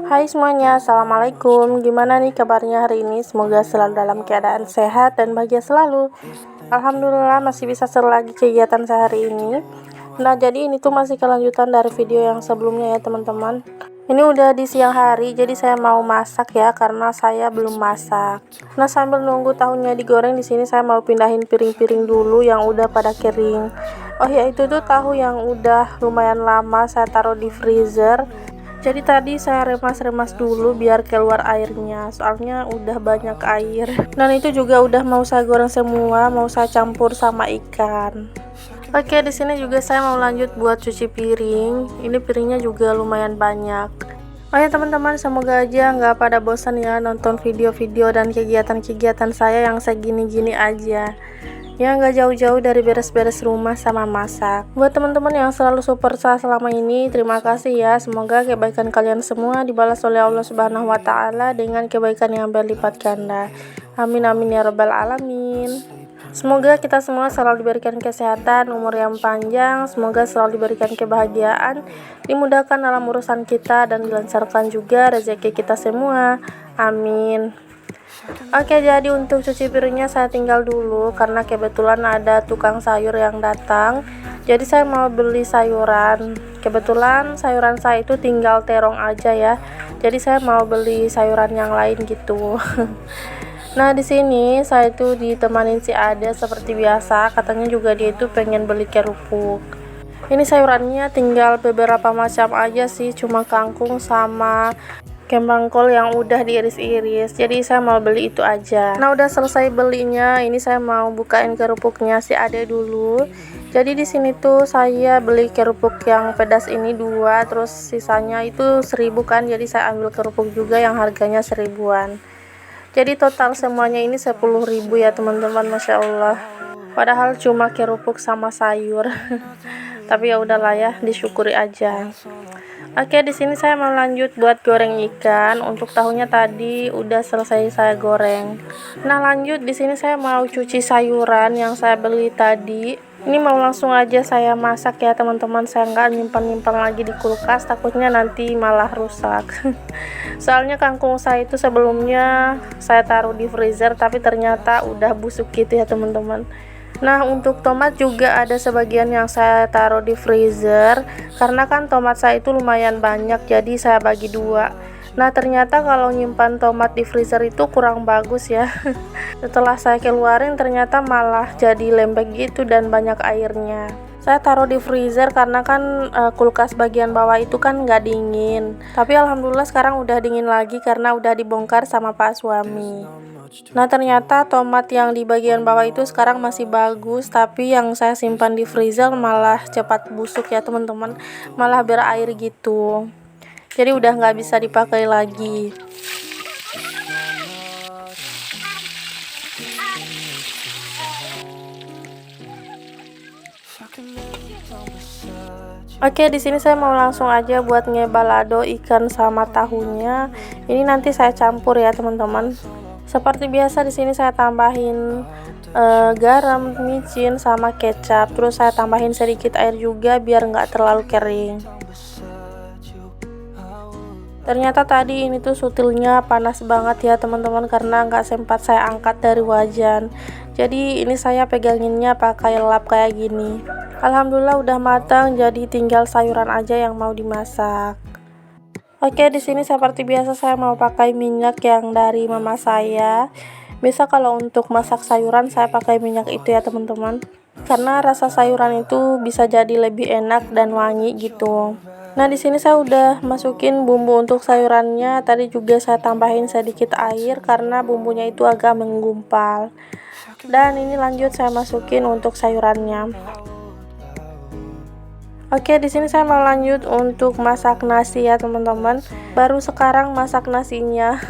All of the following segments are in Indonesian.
Hai semuanya, Assalamualaikum. Gimana nih kabarnya hari ini? Semoga selalu dalam keadaan sehat dan bahagia selalu. Alhamdulillah masih bisa seru lagi kegiatan sehari ini. Nah, jadi ini tuh masih kelanjutan dari video yang sebelumnya ya teman-teman. Ini udah di siang hari, jadi saya mau masak ya karena saya belum masak. Nah, sambil nunggu tahunya digoreng di sini saya mau pindahin piring-piring dulu yang udah pada kering. Oh ya, itu tuh tahu yang udah lumayan lama saya taruh di freezer. Jadi tadi saya remas-remas dulu biar keluar airnya, soalnya udah banyak air. Dan itu juga udah mau saya goreng semua, mau saya campur sama ikan. Oke, di sini juga saya mau lanjut buat cuci piring. Ini piringnya juga lumayan banyak. Oh ya teman-teman, semoga aja nggak pada bosan ya nonton video-video dan kegiatan-kegiatan saya yang segini-gini aja. Ya nggak jauh-jauh dari beres-beres rumah sama masak. Buat teman-teman yang selalu support saya selama ini, terima kasih ya. Semoga kebaikan kalian semua dibalas oleh Allah Subhanahu wa taala dengan kebaikan yang berlipat ganda. Amin amin ya rabbal alamin. Semoga kita semua selalu diberikan kesehatan, umur yang panjang, semoga selalu diberikan kebahagiaan, dimudahkan dalam urusan kita dan dilancarkan juga rezeki kita semua. Amin. Oke, jadi untuk cuci piringnya saya tinggal dulu karena kebetulan ada tukang sayur yang datang. Jadi saya mau beli sayuran. Kebetulan sayuran saya itu tinggal terong aja ya. Jadi saya mau beli sayuran yang lain gitu. Nah, di sini saya itu ditemanin si Ade seperti biasa. Katanya juga dia itu pengen beli kerupuk. Ini sayurannya tinggal beberapa macam aja sih, cuma kangkung sama kembang kol yang udah diiris-iris. Jadi saya mau beli itu aja. Nah, udah selesai belinya, ini saya mau bukain kerupuknya si Ade dulu. Jadi di sini tuh saya beli kerupuk yang pedas ini 2, terus sisanya itu 1.000 kan. Jadi saya ambil kerupuk juga yang harganya 1.000-an. Jadi total semuanya ini 10.000 ya teman-teman, Masya Allah. Padahal cuma kerupuk sama sayur. Tapi ya udahlah ya, disyukuri aja. Oke, di sini saya mau lanjut buat goreng ikan. Untuk tahunya tadi udah selesai saya goreng. Nah, lanjut di sini saya mau cuci sayuran yang saya beli tadi. Ini mau langsung aja saya masak ya teman-teman. Saya nggak nyimpan-nyimpan lagi di kulkas, takutnya nanti malah rusak. Soalnya kangkung saya itu sebelumnya saya taruh di freezer, tapi ternyata udah busuk gitu ya teman-teman. Nah, untuk tomat juga ada sebagian yang saya taruh di freezer karena kan tomat saya itu lumayan banyak, jadi saya bagi 2. Nah, ternyata kalau nyimpan tomat di freezer itu kurang bagus ya. Setelah saya keluarin ternyata malah jadi lembek gitu dan banyak airnya. Saya taruh di freezer karena kan kulkas bagian bawah itu kan nggak dingin. Tapi alhamdulillah sekarang udah dingin lagi karena udah dibongkar sama Pak suami. Nah, ternyata tomat yang di bagian bawah itu sekarang masih bagus, tapi yang saya simpan di freezer malah cepat busuk ya teman-teman, malah berair gitu. Jadi udah nggak bisa dipakai lagi. Oke, di sini saya mau langsung aja buat ngebalado ikan sama tahunya. Ini nanti saya campur ya teman-teman. Seperti biasa di sini saya tambahin garam, micin sama kecap. Terus saya tambahin sedikit air juga biar nggak terlalu kering. Ternyata tadi ini tuh sutilnya panas banget ya teman-teman karena nggak sempat saya angkat dari wajan. Jadi ini saya peganginnya pakai lap kayak gini. Alhamdulillah udah matang, jadi tinggal sayuran aja yang mau dimasak. Oke, di sini seperti biasa saya mau pakai minyak yang dari mama saya. Biasa kalau untuk masak sayuran saya pakai minyak itu ya teman-teman. Karena rasa sayuran itu bisa jadi lebih enak dan wangi gitu. Nah, di sini saya udah masukin bumbu untuk sayurannya. Tadi juga saya tambahin sedikit air karena bumbunya itu agak menggumpal. Dan ini lanjut saya masukin untuk sayurannya. Oke, di sini saya mau lanjut untuk masak nasi ya teman-teman. Baru sekarang masak nasinya.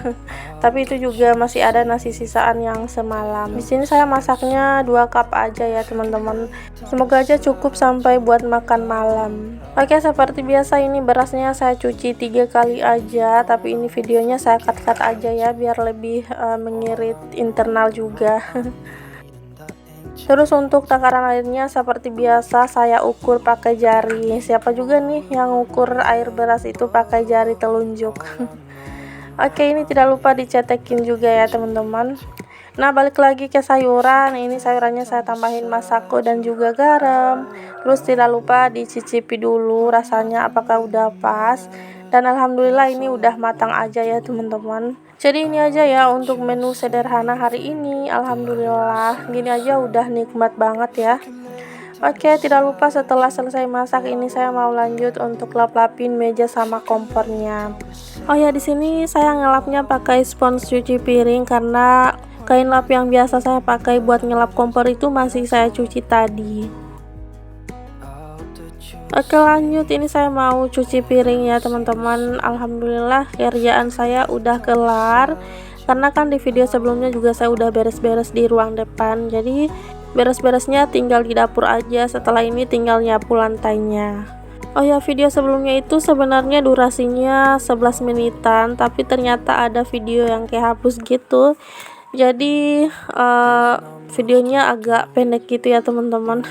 Tapi itu juga masih ada nasi sisaan yang semalam. Di sini saya masaknya 2 cup aja ya teman-teman. Semoga aja cukup sampai buat makan malam. Oke, seperti biasa ini berasnya saya cuci 3 kali aja, tapi ini videonya saya cut-cut aja ya biar lebih mengirit internal juga. Terus untuk takaran airnya seperti biasa saya ukur pakai jari. Siapa juga nih yang ukur air beras itu pakai jari telunjuk. Oke, ini tidak lupa dicetekin juga ya teman-teman. Nah, balik lagi ke sayuran. Ini sayurannya saya tambahin masako dan juga garam. Terus tidak lupa dicicipi dulu rasanya apakah udah pas. Dan alhamdulillah ini udah matang aja ya teman-teman. Jadi ini aja ya untuk menu sederhana hari ini. Alhamdulillah gini aja udah nikmat banget ya. Oke, tidak lupa setelah selesai masak ini saya mau lanjut untuk lap-lapin meja sama kompornya. Oh ya, di sini saya ngelapnya pakai spons cuci piring karena kain lap yang biasa saya pakai buat ngelap kompor itu masih saya cuci tadi. Oke, lanjut, ini saya mau cuci piring ya teman-teman. Alhamdulillah kerjaan saya udah kelar, karena kan di video sebelumnya juga saya udah beres-beres di ruang depan, jadi beres-beresnya tinggal di dapur aja. Setelah ini tinggal nyapu lantainya. Oh ya, video sebelumnya itu sebenarnya durasinya 11 menitan, tapi ternyata ada video yang kehapus gitu. Jadi videonya agak pendek gitu ya teman-teman.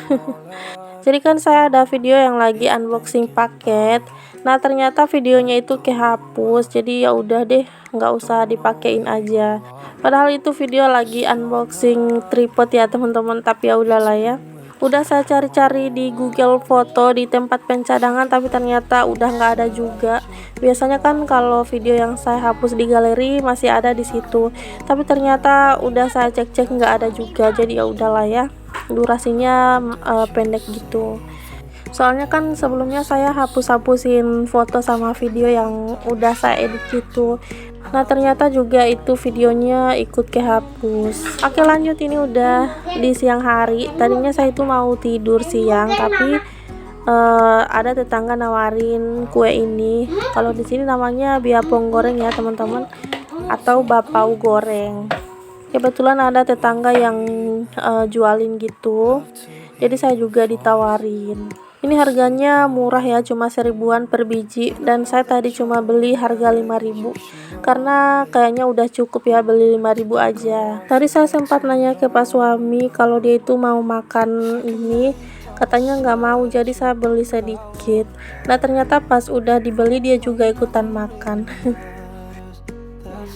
Jadi kan saya ada video yang lagi unboxing paket. Nah, ternyata videonya itu kehapus. Jadi ya udah deh, nggak usah dipakein aja. Padahal itu video lagi unboxing tripod ya teman-teman, tapi ya udahlah ya. Udah saya cari-cari di Google Foto di tempat pencadangan, tapi ternyata udah nggak ada juga. Biasanya kan kalau video yang saya hapus di galeri masih ada di situ, tapi ternyata udah saya cek-cek nggak ada juga. Jadi ya udahlah ya, durasinya pendek gitu. Soalnya kan sebelumnya saya hapus-hapusin foto sama video yang udah saya edit gitu. Nah, ternyata juga itu videonya ikut kehapus. Oke, lanjut, ini udah di siang hari. Tadinya saya itu mau tidur siang, tapi ada tetangga nawarin kue ini. Kalau di sini namanya biapong goreng ya teman-teman, atau bapau goreng. Kebetulan ada tetangga yang jualin gitu, jadi saya juga ditawarin. Ini harganya murah ya, cuma 1000-an per biji, dan saya tadi cuma beli harga 5.000 karena kayaknya udah cukup ya beli 5.000 aja. Tadi saya sempat nanya ke Pak suami kalau dia itu mau makan ini, katanya nggak mau, jadi saya beli sedikit. Nah, ternyata pas udah dibeli dia juga ikutan makan.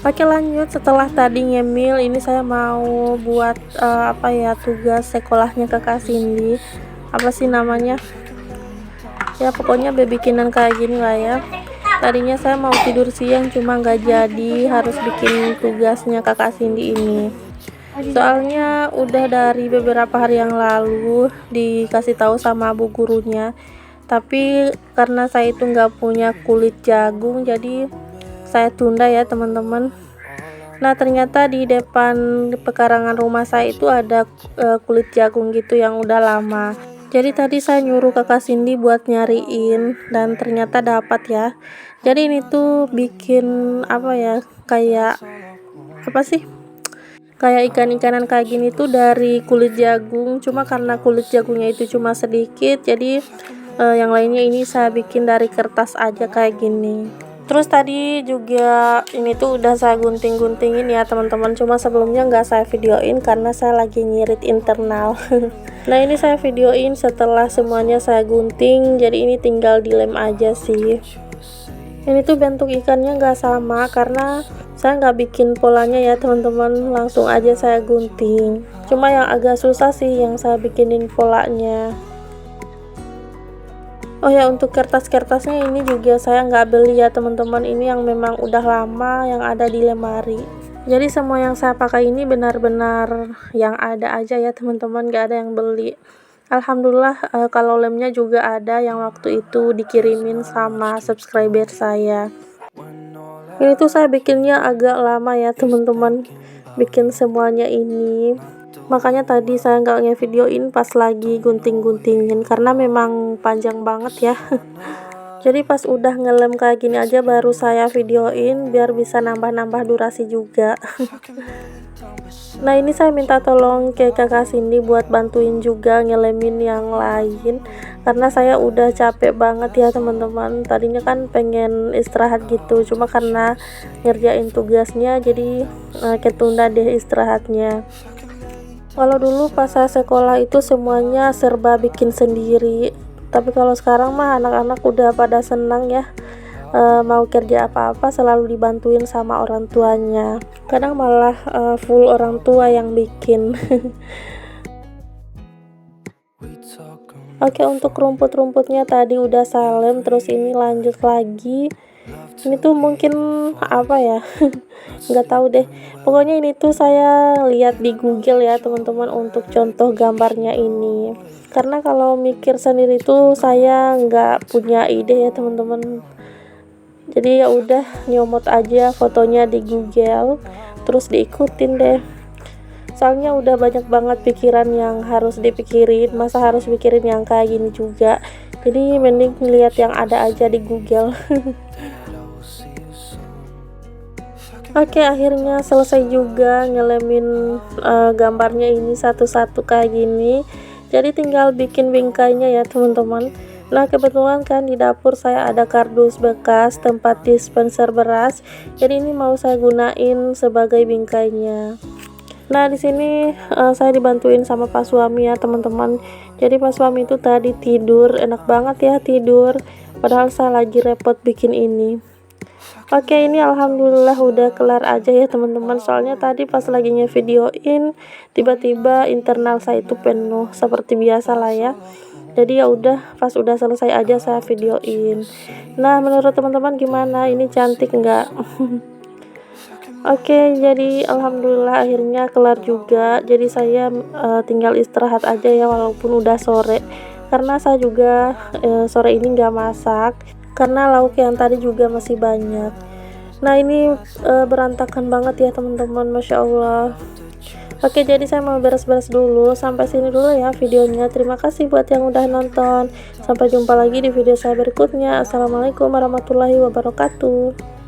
Oke, lanjut, setelah tadi ngemil ini saya mau buat tugas sekolahnya kakak Cindy. Apa sih namanya? Ya pokoknya bikinan kayak gini lah ya. Tadinya saya mau tidur siang cuma nggak jadi, harus bikin tugasnya kakak Cindy ini. Soalnya udah dari beberapa hari yang lalu dikasih tahu sama bu gurunya, tapi karena saya itu nggak punya kulit jagung jadi saya tunda ya teman-teman. Nah, ternyata di depan pekarangan rumah saya itu ada kulit jagung gitu yang udah lama. Jadi tadi saya nyuruh kakak Cindy buat nyariin dan ternyata dapat ya. Jadi ini tuh bikin kayak ikan-ikanan kayak gini tuh dari kulit jagung. Cuma karena kulit jagungnya itu cuma sedikit, jadi yang lainnya ini saya bikin dari kertas aja kayak gini. Terus tadi juga ini tuh udah saya gunting-guntingin ya teman-teman, cuma sebelumnya nggak saya videoin karena saya lagi nyirit internal. Nah, ini saya videoin setelah semuanya saya gunting, jadi ini tinggal dilem aja sih. Ini tuh bentuk ikannya nggak sama karena saya nggak bikin polanya ya teman-teman, langsung aja saya gunting. Cuma yang agak susah sih yang saya bikinin polanya. Oh ya, untuk kertas-kertasnya ini juga saya nggak beli ya teman-teman, ini yang memang udah lama yang ada di lemari. Jadi semua yang saya pakai ini benar-benar yang ada aja ya teman-teman, nggak ada yang beli. Alhamdulillah kalau lemnya juga ada yang waktu itu dikirimin sama subscriber saya. Ini tuh saya bikinnya agak lama ya teman-teman, bikin semuanya ini. Makanya tadi saya nggak ngevideoin pas lagi gunting-guntingin karena memang panjang banget ya. Jadi pas udah ngelem kayak gini aja baru saya videoin biar bisa nambah-nambah durasi juga. Nah, ini saya minta tolong ke kakak Cindy buat bantuin juga ngelemin yang lain karena saya udah capek banget ya teman-teman. Tadinya kan pengen istirahat gitu, cuma karena ngerjain tugasnya jadi ketunda deh istirahatnya. Kalau dulu pas saya sekolah itu semuanya serba bikin sendiri, tapi kalau sekarang mah anak-anak udah pada senang ya. Mau kerja apa-apa selalu dibantuin sama orang tuanya, kadang malah full orang tua yang bikin. Oke, untuk rumput-rumputnya tadi udah salem, terus ini lanjut lagi. Ini tuh mungkin apa ya, nggak tahu deh, pokoknya ini tuh saya lihat di Google ya teman-teman untuk contoh gambarnya ini, karena kalau mikir sendiri tuh saya nggak punya ide ya teman-teman. Jadi ya udah nyomot aja fotonya di Google, terus diikutin deh. Soalnya udah banyak banget pikiran yang harus dipikirin, masa harus pikirin yang kayak gini juga. Jadi mending lihat yang ada aja di Google. Oke, akhirnya selesai juga ngelemin gambarnya ini satu-satu kayak gini. Jadi tinggal bikin bingkainya ya teman-teman. Nah, kebetulan kan di dapur saya ada kardus bekas tempat dispenser beras. Jadi ini mau saya gunain sebagai bingkainya. Nah, di sini saya dibantuin sama Pak suami ya teman-teman. Jadi Pak suami itu tadi tidur, enak banget ya tidur. Padahal saya lagi repot bikin ini. Oke, ini alhamdulillah udah kelar aja ya teman-teman. Soalnya tadi pas lagi ngevideoin, tiba-tiba internal saya itu penuh seperti biasa lah ya. Jadi ya udah, pas udah selesai aja saya videoin. Nah, menurut teman-teman gimana? Ini cantik nggak? Oke, jadi alhamdulillah akhirnya kelar juga. Jadi saya tinggal istirahat aja ya walaupun udah sore. Karena saya juga sore ini nggak masak karena lauk yang tadi juga masih banyak. Nah, ini berantakan banget ya teman-teman, Masya Allah. Oke, jadi saya mau beres-beres dulu. Sampai sini dulu ya videonya. Terima kasih buat yang udah nonton. Sampai jumpa lagi di video saya berikutnya. Assalamualaikum warahmatullahi wabarakatuh.